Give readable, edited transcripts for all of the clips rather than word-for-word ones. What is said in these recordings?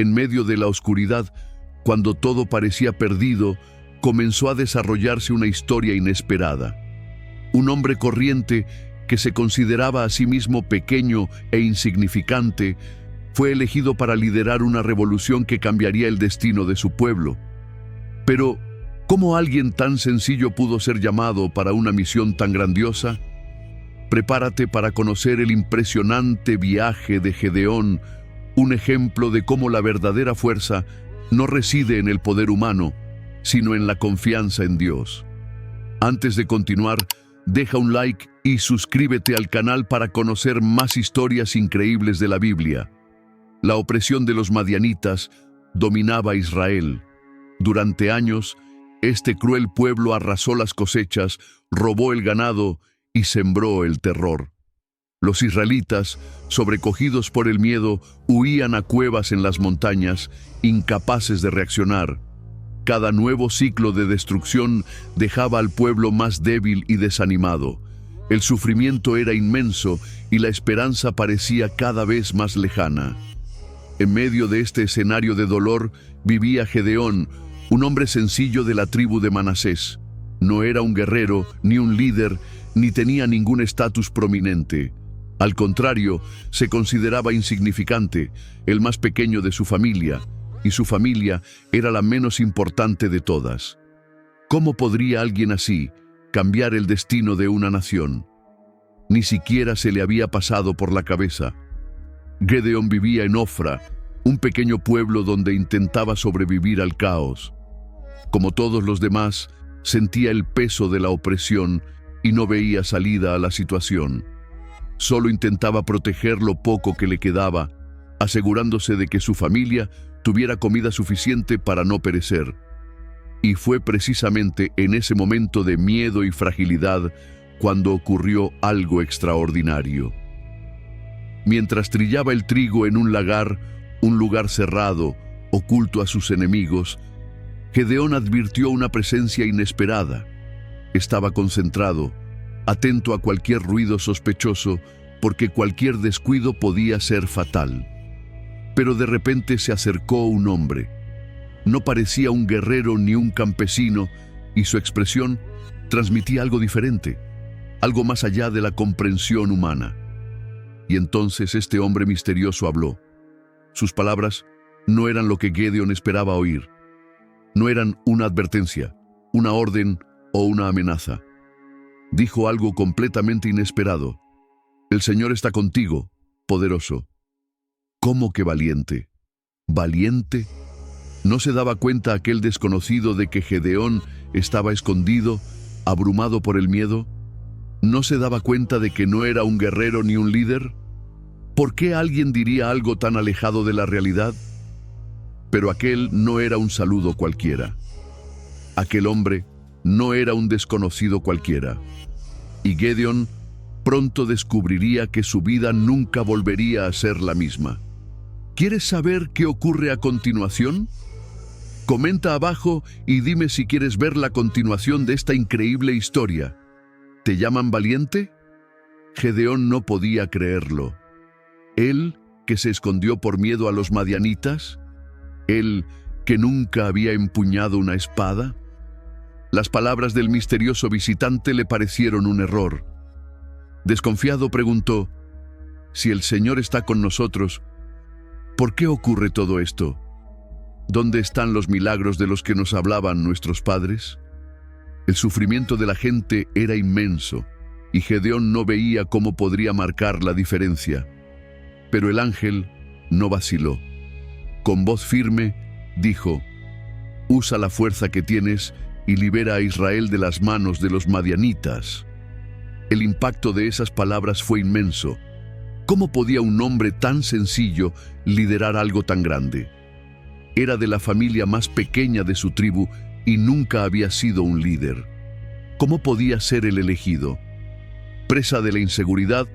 En medio de la oscuridad, cuando todo parecía perdido, comenzó a desarrollarse una historia inesperada. Un hombre corriente que se consideraba a sí mismo pequeño e insignificante, fue elegido para liderar una revolución que cambiaría el destino de su pueblo. Pero, ¿cómo alguien tan sencillo pudo ser llamado para una misión tan grandiosa? Prepárate para conocer el impresionante viaje de Gedeón, un ejemplo de cómo la verdadera fuerza no reside en el poder humano, sino en la confianza en Dios. Antes de continuar, deja un like y suscríbete al canal para conocer más historias increíbles de la Biblia. La opresión de los madianitas dominaba a Israel. Durante años, este cruel pueblo arrasó las cosechas, robó el ganado y sembró el terror. Los israelitas, sobrecogidos por el miedo, huían a cuevas en las montañas, incapaces de reaccionar. Cada nuevo ciclo de destrucción dejaba al pueblo más débil y desanimado. El sufrimiento era inmenso y la esperanza parecía cada vez más lejana. En medio de este escenario de dolor vivía Gedeón, un hombre sencillo de la tribu de Manasés. No era un guerrero, ni un líder, ni tenía ningún estatus prominente. Al contrario, se consideraba insignificante, el más pequeño de su familia, y su familia era la menos importante de todas. ¿Cómo podría alguien así cambiar el destino de una nación? Ni siquiera se le había pasado por la cabeza. Gedeón vivía en Ofra, un pequeño pueblo donde intentaba sobrevivir al caos. Como todos los demás, sentía el peso de la opresión y no veía salida a la situación. Solo intentaba proteger lo poco que le quedaba, asegurándose de que su familia tuviera comida suficiente para no perecer. Y fue precisamente en ese momento de miedo y fragilidad cuando ocurrió algo extraordinario. Mientras trillaba el trigo en un lagar, un lugar cerrado, oculto a sus enemigos, Gedeón advirtió una presencia inesperada. Estaba concentrado, atento a cualquier ruido sospechoso, porque cualquier descuido podía ser fatal. Pero de repente se acercó un hombre. No parecía un guerrero ni un campesino, y su expresión transmitía algo diferente, algo más allá de la comprensión humana. Y entonces este hombre misterioso habló. Sus palabras no eran lo que Gedeón esperaba oír. No eran una advertencia, una orden o una amenaza. Dijo algo completamente inesperado. El Señor está contigo, poderoso. ¿Cómo que valiente? ¿Valiente? ¿No se daba cuenta aquel desconocido de que Gedeón estaba escondido, abrumado por el miedo? ¿No se daba cuenta de que no era un guerrero ni un líder? ¿Por qué alguien diría algo tan alejado de la realidad? Pero aquel no era un saludo cualquiera. Aquel hombre no era un desconocido cualquiera. Y Gedeón pronto descubriría que su vida nunca volvería a ser la misma. ¿Quieres saber qué ocurre a continuación? Comenta abajo y dime si quieres ver la continuación de esta increíble historia. ¿Te llaman valiente? Gedeón no podía creerlo. Él, que se escondió por miedo a los madianitas, él, que nunca había empuñado una espada. Las palabras del misterioso visitante le parecieron un error. Desconfiado preguntó, «Si el Señor está con nosotros, ¿por qué ocurre todo esto? ¿Dónde están los milagros de los que nos hablaban nuestros padres?» El sufrimiento de la gente era inmenso, y Gedeón no veía cómo podría marcar la diferencia. Pero el ángel no vaciló. Con voz firme, dijo, «Usa la fuerza que tienes y libera a Israel de las manos de los madianitas». El impacto de esas palabras fue inmenso. ¿Cómo podía un hombre tan sencillo liderar algo tan grande? Era de la familia más pequeña de su tribu y nunca había sido un líder. ¿Cómo podía ser el elegido? Presa de la inseguridad,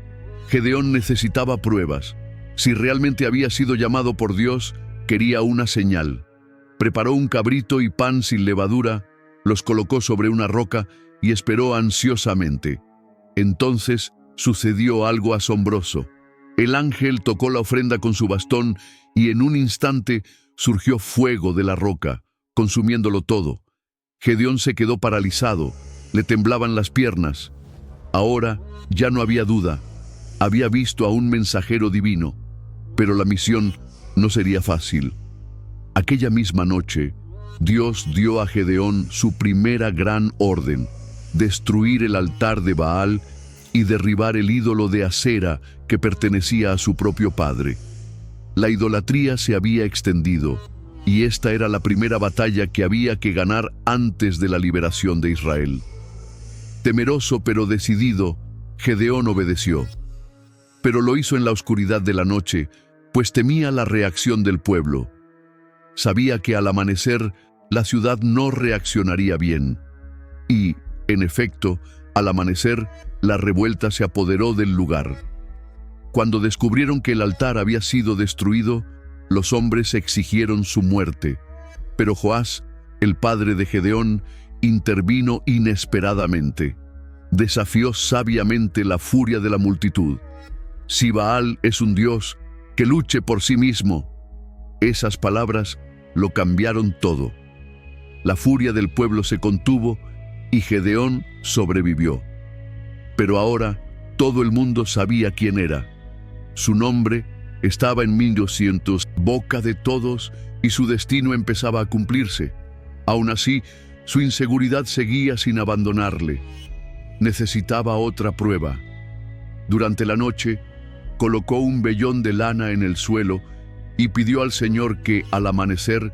Gedeón necesitaba pruebas. Si realmente había sido llamado por Dios, quería una señal. Preparó un cabrito y pan sin levadura, los colocó sobre una roca y esperó ansiosamente. Entonces sucedió algo asombroso. El ángel tocó la ofrenda con su bastón y en un instante surgió fuego de la roca, consumiéndolo todo. Gedeón se quedó paralizado, le temblaban las piernas. Ahora ya no había duda, había visto a un mensajero divino, pero la misión no sería fácil. Aquella misma noche, Dios dio a Gedeón su primera gran orden: destruir el altar de Baal y derribar el ídolo de Acera que pertenecía a su propio padre. La idolatría se había extendido, y esta era la primera batalla que había que ganar antes de la liberación de Israel. Temeroso pero decidido, Gedeón obedeció. Pero lo hizo en la oscuridad de la noche, pues temía la reacción del pueblo. Sabía que al amanecer la ciudad no reaccionaría bien. Y, en efecto, al amanecer, la revuelta se apoderó del lugar. Cuando descubrieron que el altar había sido destruido, los hombres exigieron su muerte. Pero Joás, el padre de Gedeón, intervino inesperadamente. Desafió sabiamente la furia de la multitud. Si Baal es un dios, que luche por sí mismo. Esas palabras lo cambiaron todo. La furia del pueblo se contuvo y Gedeón sobrevivió. Pero ahora todo el mundo sabía quién era. Su nombre estaba en 1200, boca de todos, y su destino empezaba a cumplirse. Aún así, su inseguridad seguía sin abandonarle. Necesitaba otra prueba. Durante la noche, colocó un vellón de lana en el suelo y pidió al Señor que, al amanecer,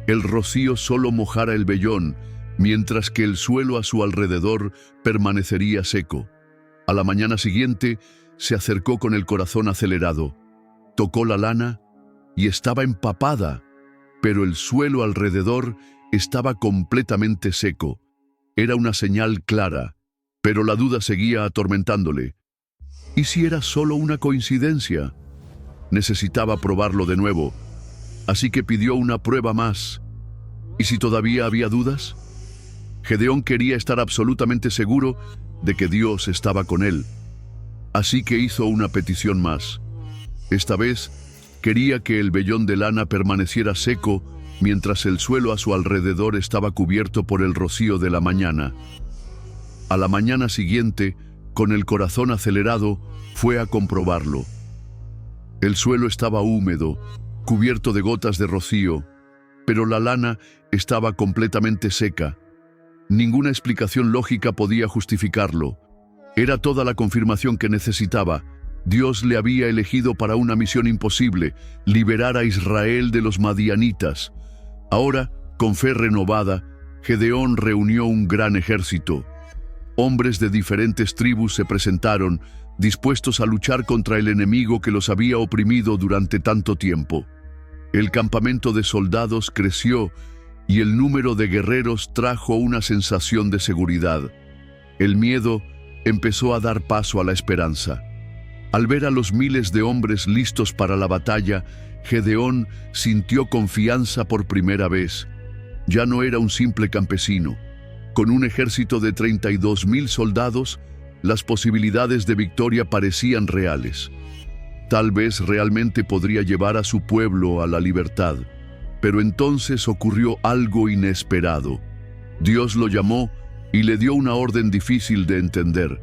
el rocío solo mojara el vellón, mientras que el suelo a su alrededor permanecería seco. A la mañana siguiente, se acercó con el corazón acelerado. Tocó la lana y estaba empapada, pero el suelo alrededor estaba completamente seco. Era una señal clara, pero la duda seguía atormentándole. ¿Y si era solo una coincidencia? Necesitaba probarlo de nuevo, así que pidió una prueba más. ¿Y si todavía había dudas? Gedeón quería estar absolutamente seguro de que Dios estaba con él. Así que hizo una petición más. Esta vez, quería que el vellón de lana permaneciera seco mientras el suelo a su alrededor estaba cubierto por el rocío de la mañana. A la mañana siguiente, con el corazón acelerado, fue a comprobarlo. El suelo estaba húmedo, cubierto de gotas de rocío, pero la lana estaba completamente seca. Ninguna explicación lógica podía justificarlo. Era toda la confirmación que necesitaba. Dios le había elegido para una misión imposible: liberar a Israel de los madianitas. Ahora, con fe renovada, Gedeón reunió un gran ejército. Hombres de diferentes tribus se presentaron, dispuestos a luchar contra el enemigo que los había oprimido durante tanto tiempo. El campamento de soldados creció y el número de guerreros trajo una sensación de seguridad. El miedo empezó a dar paso a la esperanza. Al ver a los miles de hombres listos para la batalla, Gedeón sintió confianza por primera vez. Ya no era un simple campesino. Con un ejército de 32,000 soldados, las posibilidades de victoria parecían reales. Tal vez realmente podría llevar a su pueblo a la libertad. Pero entonces ocurrió algo inesperado. Dios lo llamó y le dio una orden difícil de entender.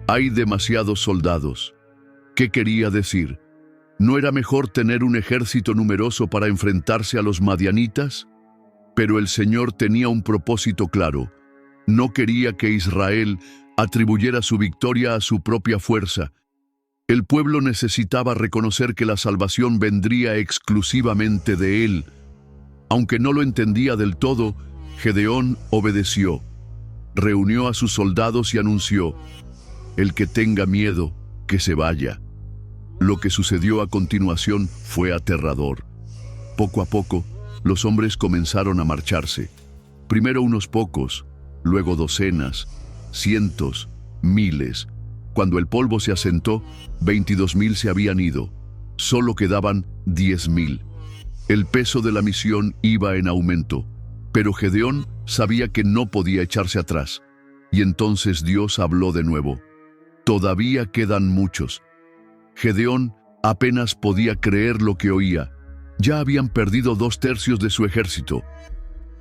Hay demasiados soldados. ¿Qué quería decir? ¿No era mejor tener un ejército numeroso para enfrentarse a los madianitas? Pero el Señor tenía un propósito claro. No quería que Israel atribuyera su victoria a su propia fuerza. El pueblo necesitaba reconocer que la salvación vendría exclusivamente de Él. Aunque no lo entendía del todo, Gedeón obedeció. Reunió a sus soldados y anunció: el que tenga miedo, que se vaya. Lo que sucedió a continuación fue aterrador. Poco a poco, los hombres comenzaron a marcharse. Primero unos pocos, luego docenas, cientos, miles. Cuando el polvo se asentó, 22,000 se habían ido. Solo quedaban 10,000. El peso de la misión iba en aumento, pero Gedeón sabía que no podía echarse atrás. Y entonces Dios habló de nuevo: todavía quedan muchos. Gedeón Apenas podía creer lo que oía. Ya habían perdido 2/3 de su ejército.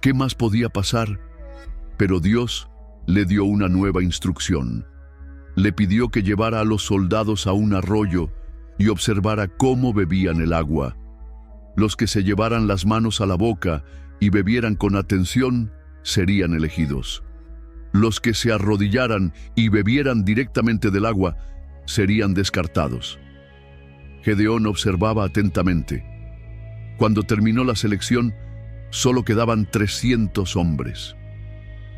¿Qué más podía pasar? Pero Dios le dio una nueva instrucción. Le pidió que llevara a los soldados a un arroyo y observara cómo bebían el agua. Los que se llevaran las manos a la boca y bebieran con atención serían elegidos. Los que se arrodillaran y bebieran directamente del agua serían descartados. Gedeón observaba atentamente. Cuando terminó la selección, solo quedaban 300 hombres.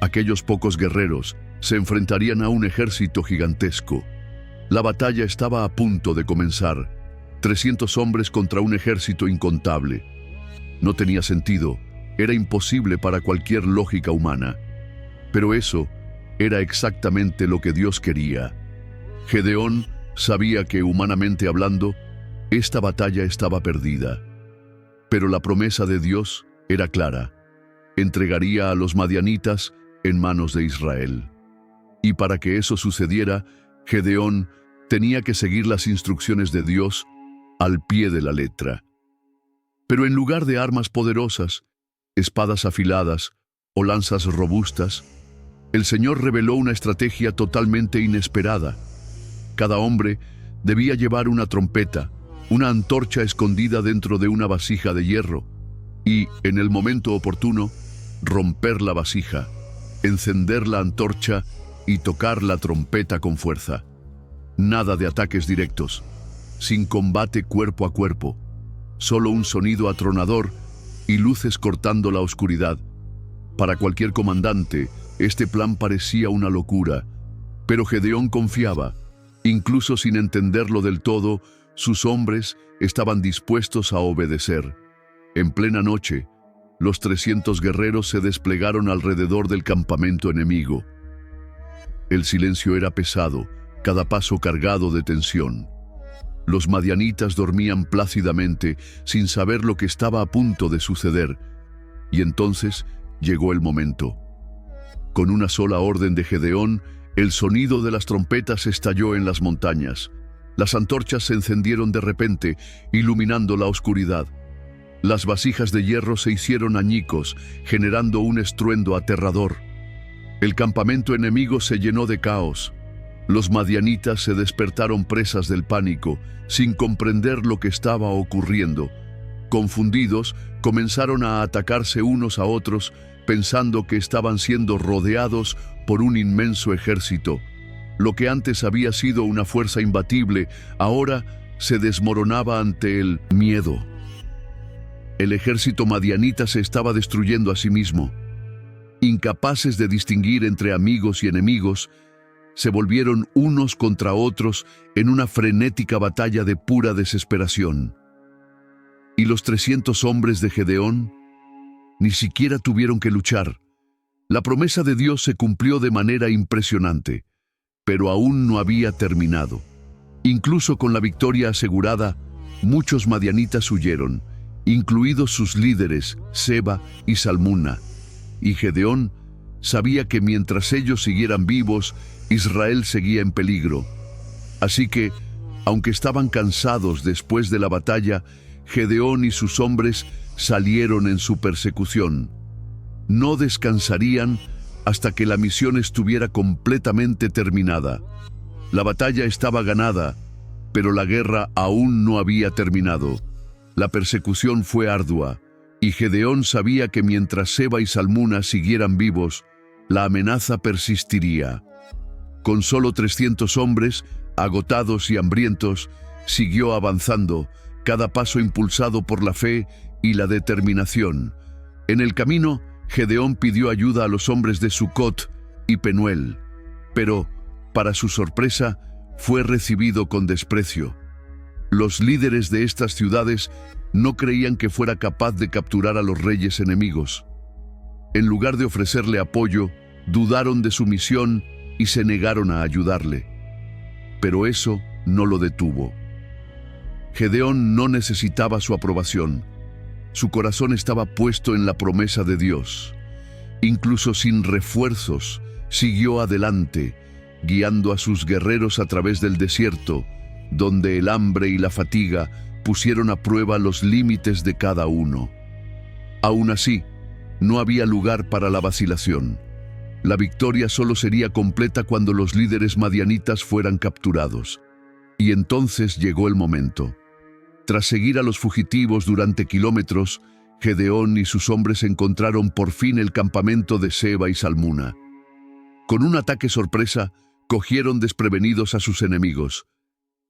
Aquellos pocos guerreros se enfrentarían a un ejército gigantesco. La batalla estaba a punto de comenzar. 300 hombres contra un ejército incontable. No tenía sentido, era imposible para cualquier lógica humana. Pero eso era exactamente lo que Dios quería. Gedeón sabía que, humanamente hablando, esta batalla estaba perdida. Pero la promesa de Dios era clara. Entregaría a los madianitas en manos de Israel. Y para que eso sucediera, Gedeón tenía que seguir las instrucciones de Dios al pie de la letra. Pero en lugar de armas poderosas, espadas afiladas o lanzas robustas, el Señor reveló una estrategia totalmente inesperada. Cada hombre debía llevar una trompeta, una antorcha escondida dentro de una vasija de hierro, y, en el momento oportuno, romper la vasija, encender la antorcha y tocar la trompeta con fuerza. Nada de ataques directos, sin combate cuerpo a cuerpo, solo un sonido atronador y luces cortando la oscuridad. Para cualquier comandante, este plan parecía una locura, pero Gedeón confiaba. Incluso sin entenderlo del todo, sus hombres estaban dispuestos a obedecer. En plena noche, los 300 guerreros se desplegaron alrededor del campamento enemigo. El silencio era pesado, cada paso cargado de tensión. Los madianitas dormían plácidamente, sin saber lo que estaba a punto de suceder. Y entonces llegó el momento. Con una sola orden de Gedeón, el sonido de las trompetas estalló en las montañas. Las antorchas se encendieron de repente, iluminando la oscuridad. Las vasijas de hierro se hicieron añicos, generando un estruendo aterrador. El campamento enemigo se llenó de caos. Los madianitas se despertaron presas del pánico, sin comprender lo que estaba ocurriendo. Confundidos, comenzaron a atacarse unos a otros, pensando que estaban siendo rodeados por un inmenso ejército. Lo que antes había sido una fuerza imbatible, ahora se desmoronaba ante el miedo. El ejército madianita se estaba destruyendo a sí mismo. Incapaces de distinguir entre amigos y enemigos, se volvieron unos contra otros en una frenética batalla de pura desesperación. Y los 300 hombres de Gedeón ni siquiera tuvieron que luchar. La promesa de Dios se cumplió de manera impresionante, pero aún no había terminado. Incluso con la victoria asegurada, muchos madianitas huyeron, incluidos sus líderes, Seba y Salmuna. Y Gedeón sabía que mientras ellos siguieran vivos, Israel seguía en peligro. Así que, aunque estaban cansados después de la batalla, Gedeón y sus hombres salieron en su persecución. No descansarían hasta que la misión estuviera completamente terminada. La batalla estaba ganada, pero la guerra aún no había terminado. La persecución fue ardua, y Gedeón sabía que mientras Seba y Salmuna siguieran vivos, la amenaza persistiría. Con solo 300 hombres, agotados y hambrientos, siguió avanzando, cada paso impulsado por la fe y la determinación. En el camino, Gedeón pidió ayuda a los hombres de Sucot y Penuel, pero, para su sorpresa, fue recibido con desprecio. Los líderes de estas ciudades no creían que fuera capaz de capturar a los reyes enemigos. En lugar de ofrecerle apoyo, dudaron de su misión y se negaron a ayudarle. Pero eso no lo detuvo. Gedeón no necesitaba su aprobación. Su corazón estaba puesto en la promesa de Dios. Incluso sin refuerzos, siguió adelante, guiando a sus guerreros a través del desierto, donde el hambre y la fatiga pusieron a prueba los límites de cada uno. Aún así, no había lugar para la vacilación. La victoria solo sería completa cuando los líderes madianitas fueran capturados. Y entonces llegó el momento. Tras seguir a los fugitivos durante kilómetros, Gedeón y sus hombres encontraron por fin el campamento de Seba y Salmuna. Con un ataque sorpresa, cogieron desprevenidos a sus enemigos.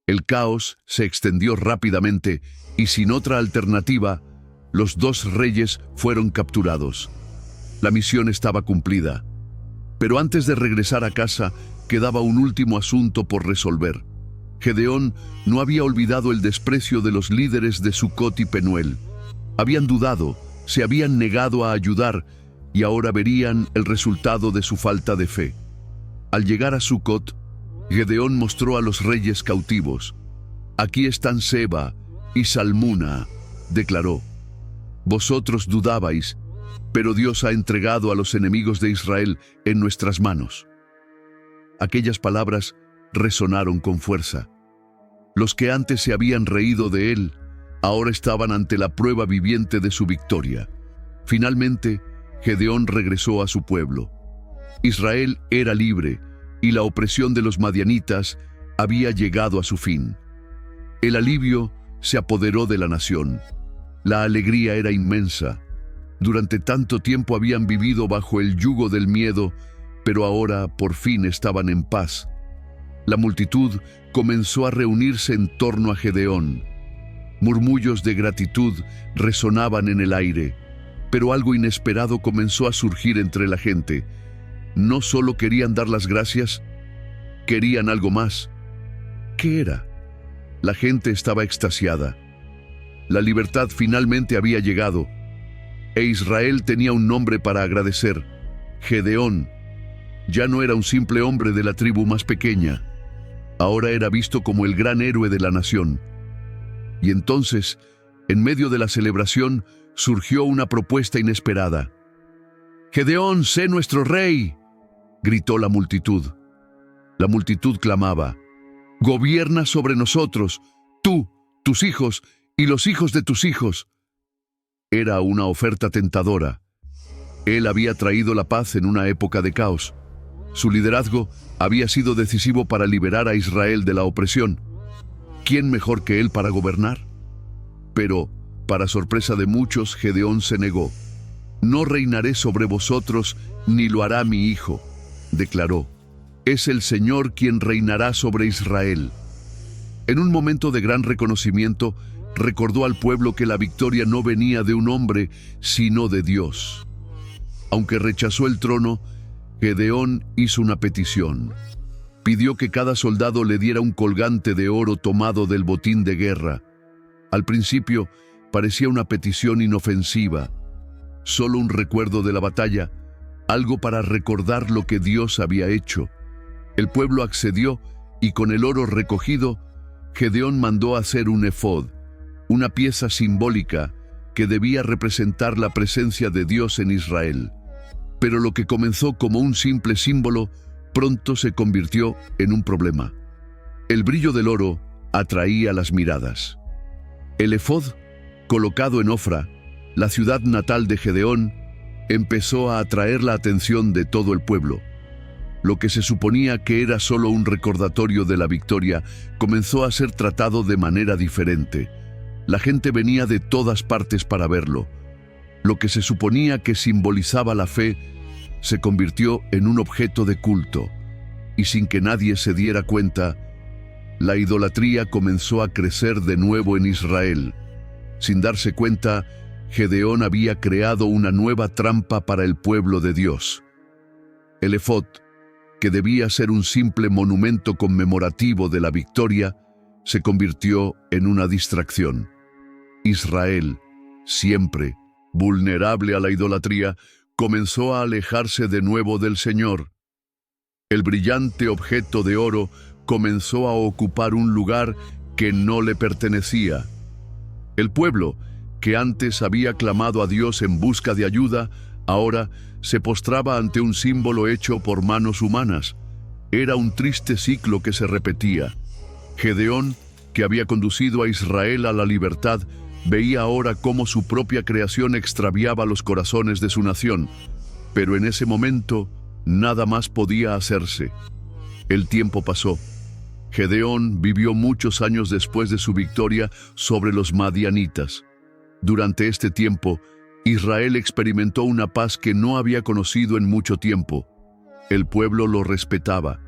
El caos se extendió rápidamente y sin otra alternativa, los dos reyes fueron capturados. La misión estaba cumplida. Pero antes de regresar a casa, quedaba un último asunto por resolver. Gedeón no había olvidado el desprecio de los líderes de Sucot y Penuel. Habían dudado, se habían negado a ayudar y ahora verían el resultado de su falta de fe. Al llegar a Sucot, Gedeón mostró a los reyes cautivos. «Aquí están Seba y Salmuna», declaró. «Vosotros dudabais, pero Dios ha entregado a los enemigos de Israel en nuestras manos». Aquellas palabras resonaron con fuerza. Los que antes se habían reído de él, ahora estaban ante la prueba viviente de su victoria. Finalmente, Gedeón regresó a su pueblo. Israel era libre y la opresión de los madianitas había llegado a su fin. El alivio se apoderó de la nación. La alegría era inmensa. Durante tanto tiempo habían vivido bajo el yugo del miedo, pero ahora por fin estaban en paz. La multitud comenzó a reunirse en torno a Gedeón. Murmullos de gratitud resonaban en el aire, pero algo inesperado comenzó a surgir entre la gente. No solo querían dar las gracias, querían algo más. ¿Qué era? La gente estaba extasiada. La libertad finalmente había llegado, e Israel tenía un nombre para agradecer: Gedeón. Ya no era un simple hombre de la tribu más pequeña. Ahora era visto como el gran héroe de la nación. Y entonces, en medio de la celebración, surgió una propuesta inesperada. «Gedeón, sé nuestro rey», gritó la multitud. La multitud clamaba: «Gobierna sobre nosotros, tú, tus hijos y los hijos de tus hijos». Era una oferta tentadora. Él había traído la paz en una época de caos. Su liderazgo había sido decisivo para liberar a Israel de la opresión. ¿Quién mejor que él para gobernar? Pero, para sorpresa de muchos, Gedeón se negó. «No reinaré sobre vosotros, ni lo hará mi hijo», declaró. «Es el Señor quien reinará sobre Israel». En un momento de gran reconocimiento, recordó al pueblo que la victoria no venía de un hombre, sino de Dios. Aunque rechazó el trono, Gedeón hizo una petición. Pidió que cada soldado le diera un colgante de oro tomado del botín de guerra. Al principio, parecía una petición inofensiva, solo un recuerdo de la batalla, algo para recordar lo que Dios había hecho. El pueblo accedió y con el oro recogido, Gedeón mandó hacer un efod, una pieza simbólica que debía representar la presencia de Dios en Israel. Pero lo que comenzó como un simple símbolo, pronto se convirtió en un problema. El brillo del oro atraía las miradas. El efod, colocado en Ofra, la ciudad natal de Gedeón, empezó a atraer la atención de todo el pueblo. Lo que se suponía que era solo un recordatorio de la victoria, comenzó a ser tratado de manera diferente. La gente venía de todas partes para verlo. Lo que se suponía que simbolizaba la fe, se convirtió en un objeto de culto, y sin que nadie se diera cuenta, la idolatría comenzó a crecer de nuevo en Israel. Sin darse cuenta, Gedeón había creado una nueva trampa para el pueblo de Dios. El efod, que debía ser un simple monumento conmemorativo de la victoria, se convirtió en una distracción. Israel, siempre vulnerable a la idolatría, comenzó a alejarse de nuevo del Señor. El brillante objeto de oro comenzó a ocupar un lugar que no le pertenecía. El pueblo, que antes había clamado a Dios en busca de ayuda, ahora se postraba ante un símbolo hecho por manos humanas. Era un triste ciclo que se repetía. Gedeón que había conducido a Israel a la libertad, veía ahora cómo su propia creación extraviaba los corazones de su nación. Pero en ese momento, nada más podía hacerse. El tiempo pasó. Gedeón vivió muchos años después de su victoria sobre los madianitas. Durante este tiempo, Israel experimentó una paz que no había conocido en mucho tiempo. El pueblo lo respetaba.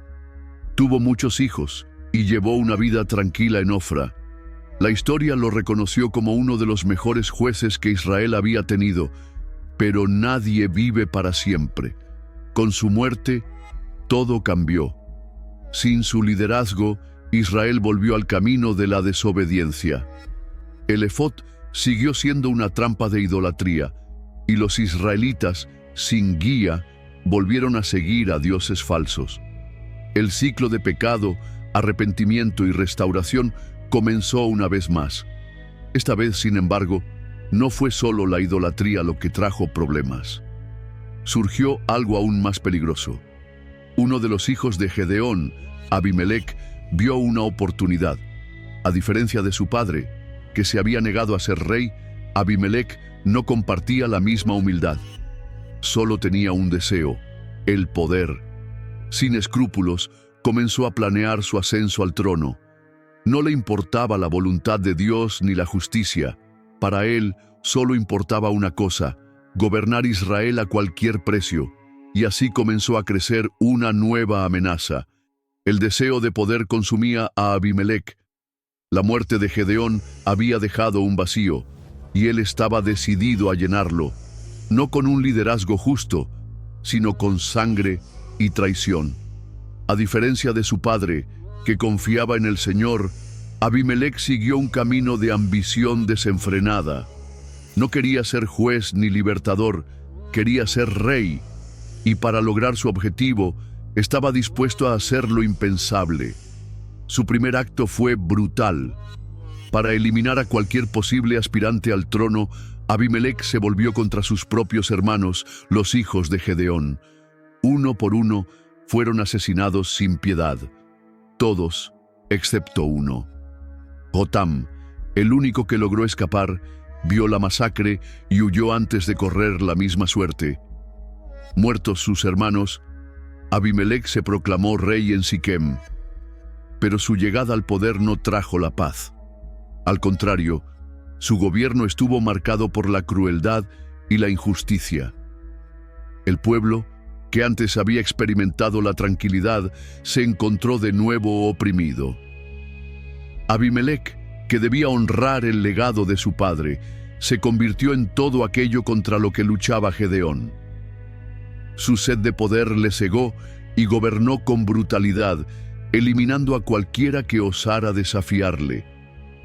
Tuvo muchos hijos y llevó una vida tranquila en Ofra. La historia lo reconoció como uno de los mejores jueces que Israel había tenido, pero nadie vive para siempre. Con su muerte, todo cambió. Sin su liderazgo, Israel volvió al camino de la desobediencia. El efod siguió siendo una trampa de idolatría, y los israelitas, sin guía, volvieron a seguir a dioses falsos. El ciclo de pecado, arrepentimiento y restauración comenzó una vez más. Esta vez, sin embargo, no fue solo la idolatría lo que trajo problemas. Surgió algo aún más peligroso. Uno de los hijos de Gedeón, Abimelec, vio una oportunidad. A diferencia de su padre, que se había negado a ser rey, Abimelec no compartía la misma humildad. Solo tenía un deseo: el poder. Sin escrúpulos, comenzó a planear su ascenso al trono. No le importaba la voluntad de Dios ni la justicia. Para él, solo importaba una cosa: gobernar Israel a cualquier precio. Y así comenzó a crecer una nueva amenaza. El deseo de poder consumía a Abimelec. La muerte de Gedeón había dejado un vacío, y él estaba decidido a llenarlo, no con un liderazgo justo, sino con sangre y traición. A diferencia de su padre, que confiaba en el Señor, Abimelec siguió un camino de ambición desenfrenada. No quería ser juez ni libertador, quería ser rey, y para lograr su objetivo, estaba dispuesto a hacer lo impensable. Su primer acto fue brutal. Para eliminar a cualquier posible aspirante al trono, Abimelec se volvió contra sus propios hermanos, los hijos de Gedeón. Uno por uno fueron asesinados sin piedad. Todos, excepto uno. Jotam, el único que logró escapar, vio la masacre y huyó antes de correr la misma suerte. Muertos sus hermanos, Abimelec se proclamó rey en Siquem. Pero su llegada al poder no trajo la paz. Al contrario, su gobierno estuvo marcado por la crueldad y la injusticia. El pueblo, que antes había experimentado la tranquilidad, se encontró de nuevo oprimido. Abimelec, que debía honrar el legado de su padre, se convirtió en todo aquello contra lo que luchaba Gedeón. Su sed de poder le cegó y gobernó con brutalidad, eliminando a cualquiera que osara desafiarle.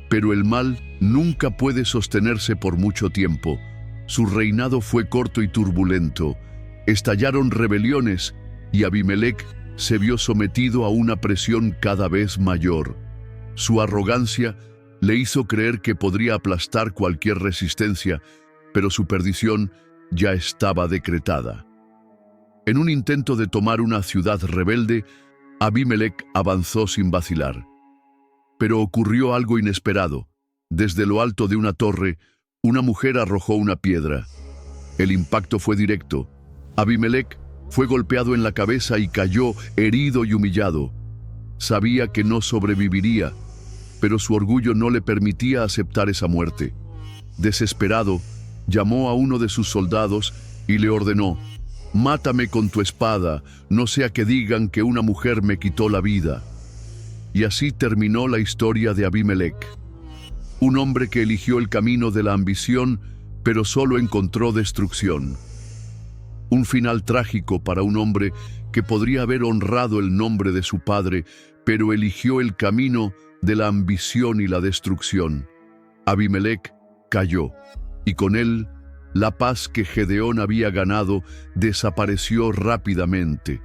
Pero el mal nunca puede sostenerse por mucho tiempo. Su reinado fue corto y turbulento. Estallaron rebeliones y Abimelec se vio sometido a una presión cada vez mayor. Su arrogancia le hizo creer que podría aplastar cualquier resistencia, pero su perdición ya estaba decretada. En un intento de tomar una ciudad rebelde, Abimelec avanzó sin vacilar. Pero ocurrió algo inesperado. Desde lo alto de una torre, una mujer arrojó una piedra. El impacto fue directo. Abimelec fue golpeado en la cabeza y cayó herido y humillado. Sabía que no sobreviviría, pero su orgullo no le permitía aceptar esa muerte. Desesperado, llamó a uno de sus soldados y le ordenó: «Mátame con tu espada, no sea que digan que una mujer me quitó la vida». Y así terminó la historia de Abimelec. Un hombre que eligió el camino de la ambición, pero solo encontró destrucción. Un final trágico para un hombre que podría haber honrado el nombre de su padre, pero eligió el camino de la ambición y la destrucción. Abimelec cayó, y con él, la paz que Gedeón había ganado desapareció rápidamente.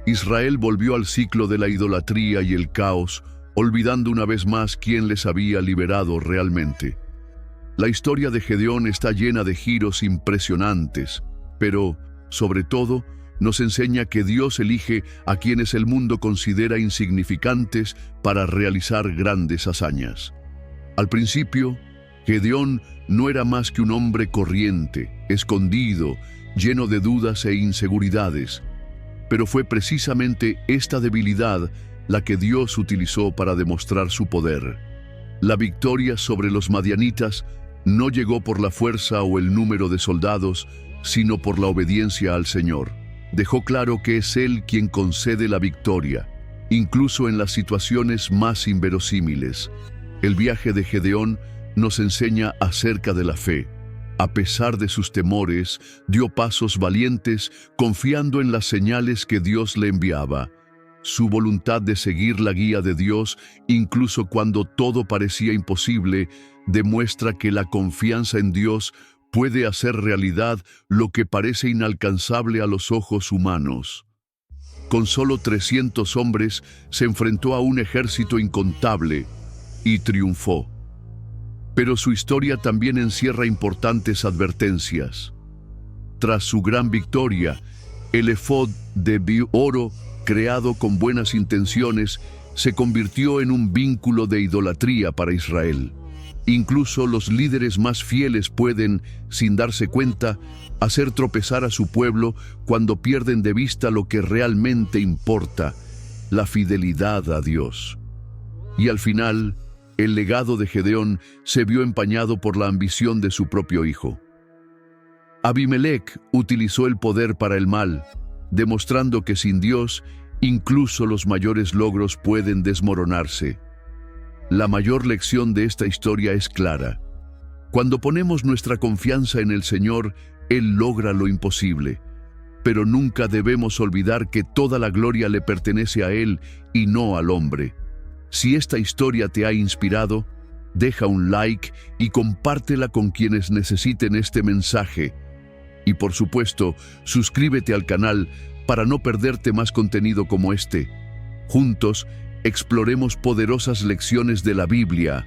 Israel volvió al ciclo de la idolatría y el caos, olvidando una vez más quién les había liberado realmente. La historia de Gedeón está llena de giros impresionantes, pero, sobre todo, nos enseña que Dios elige a quienes el mundo considera insignificantes para realizar grandes hazañas. Al principio, Gedeón no era más que un hombre corriente, escondido, lleno de dudas e inseguridades, pero fue precisamente esta debilidad la que Dios utilizó para demostrar su poder. La victoria sobre los madianitas no llegó por la fuerza o el número de soldados, sino por la obediencia al Señor. Dejó claro que es Él quien concede la victoria, incluso en las situaciones más inverosímiles. El viaje de Gedeón nos enseña acerca de la fe. A pesar de sus temores, dio pasos valientes, confiando en las señales que Dios le enviaba. Su voluntad de seguir la guía de Dios, incluso cuando todo parecía imposible, demuestra que la confianza en Dios puede hacer realidad lo que parece inalcanzable a los ojos humanos. Con solo 300 hombres, se enfrentó a un ejército incontable y triunfó. Pero su historia también encierra importantes advertencias. Tras su gran victoria, el efod de oro, creado con buenas intenciones, se convirtió en un vínculo de idolatría para Israel. Incluso los líderes más fieles pueden, sin darse cuenta, hacer tropezar a su pueblo cuando pierden de vista lo que realmente importa, la fidelidad a Dios. Y al final, el legado de Gedeón se vio empañado por la ambición de su propio hijo. Abimelec utilizó el poder para el mal, demostrando que sin Dios, incluso los mayores logros pueden desmoronarse. La mayor lección de esta historia es clara. Cuando ponemos nuestra confianza en el Señor, Él logra lo imposible. Pero nunca debemos olvidar que toda la gloria le pertenece a Él y no al hombre. Si esta historia te ha inspirado, deja un like y compártela con quienes necesiten este mensaje. Y por supuesto, suscríbete al canal para no perderte más contenido como este. Juntos, exploremos poderosas lecciones de la Biblia